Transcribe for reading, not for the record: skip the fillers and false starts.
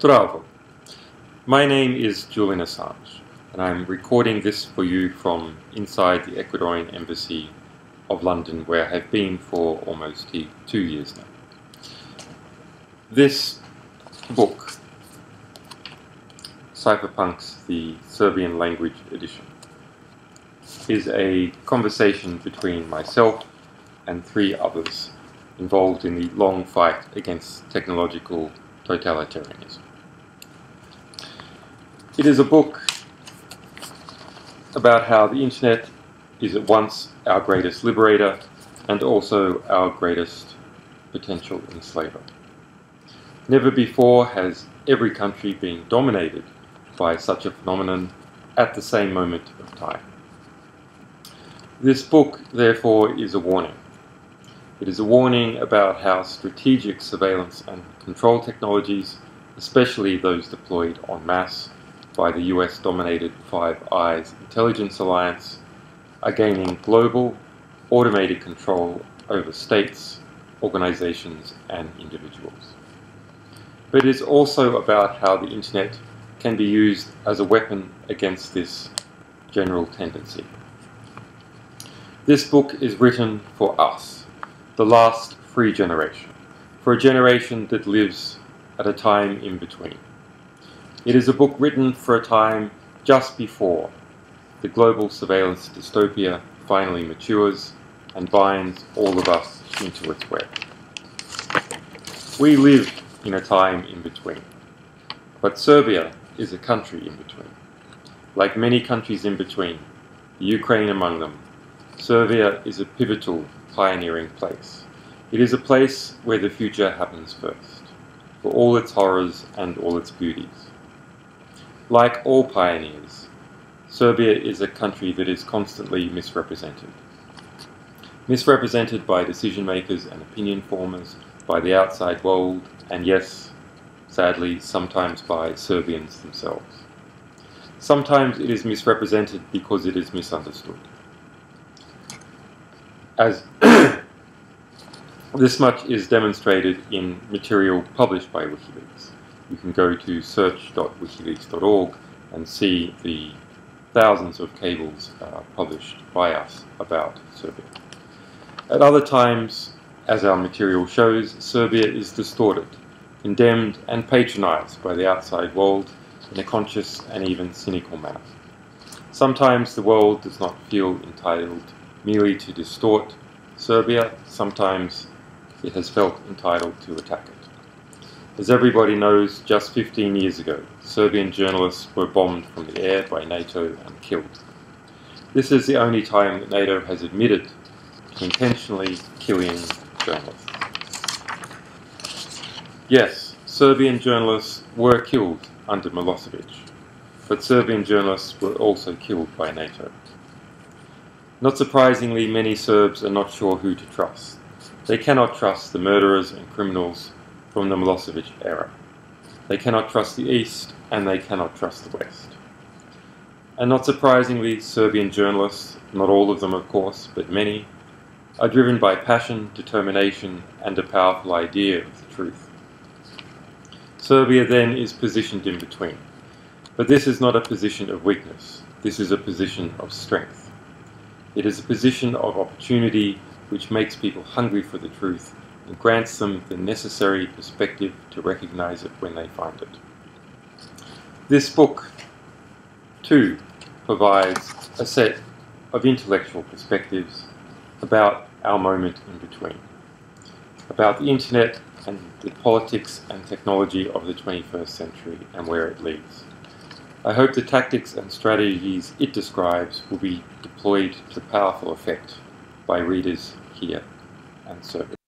Zdravo. My name is Julian Assange, and I'm recording this for you from inside the Ecuadorian Embassy of London, where I have been for almost 2 years now. This book, Cypherpunks, the Serbian language edition, is a conversation between myself and 3 others involved in the long fight against technological totalitarianism. It is a book about how the internet is at once our greatest liberator and also our greatest potential enslaver. Never before has every country been dominated by such a phenomenon at the same moment of time. This book, therefore, is a warning. It is a warning about how strategic surveillance and control technologies, especially those deployed en masse by the US-dominated Five Eyes intelligence alliance, are gaining global, automated control over states, organizations, and individuals. But it is also about how the internet can be used as a weapon against this general tendency. This book is written for us, the last free generation, for a generation that lives at a time in between. It is a book written for a time just before the global surveillance dystopia finally matures and binds all of us into its web. We live in a time in between, but Serbia is a country in between. Like many countries in between, the Ukraine among them, Serbia is a pivotal, pioneering place. It is a place where the future happens first, for all its horrors and all its beauties. Like all pioneers, Serbia is a country that is constantly misrepresented. Misrepresented by decision makers and opinion formers, by the outside world, and yes, sadly, sometimes by Serbians themselves. Sometimes it is misrepresented because it is misunderstood. As this much is demonstrated in material published by Wikileaks. You can go to search.wikileaks.org and see the thousands of cables published by us about Serbia. At other times, as our material shows, Serbia is distorted, condemned and patronized by the outside world in a conscious and even cynical manner. Sometimes the world does not feel entitled merely to distort Serbia, sometimes it has felt entitled to attack it. As everybody knows, just 15 years ago, Serbian journalists were bombed from the air by NATO and killed. This is the only time that NATO has admitted to intentionally killing journalists. Yes, Serbian journalists were killed under Milosevic, but Serbian journalists were also killed by NATO. Not surprisingly, many Serbs are not sure who to trust. They cannot trust the murderers and criminals from the Milosevic era. They cannot trust the East, and they cannot trust the West. And not surprisingly, Serbian journalists, not all of them of course, but many, are driven by passion, determination, and a powerful idea of the truth. Serbia then is positioned in between. But this is not a position of weakness. This is a position of strength. It is a position of opportunity which makes people hungry for the truth and grants them the necessary perspective to recognize it when they find it. This book, too, provides a set of intellectual perspectives about our moment in between, about the internet and the politics and technology of the 21st century and where it leads. I hope the tactics and strategies it describes will be deployed to powerful effect by readers here and Serbia.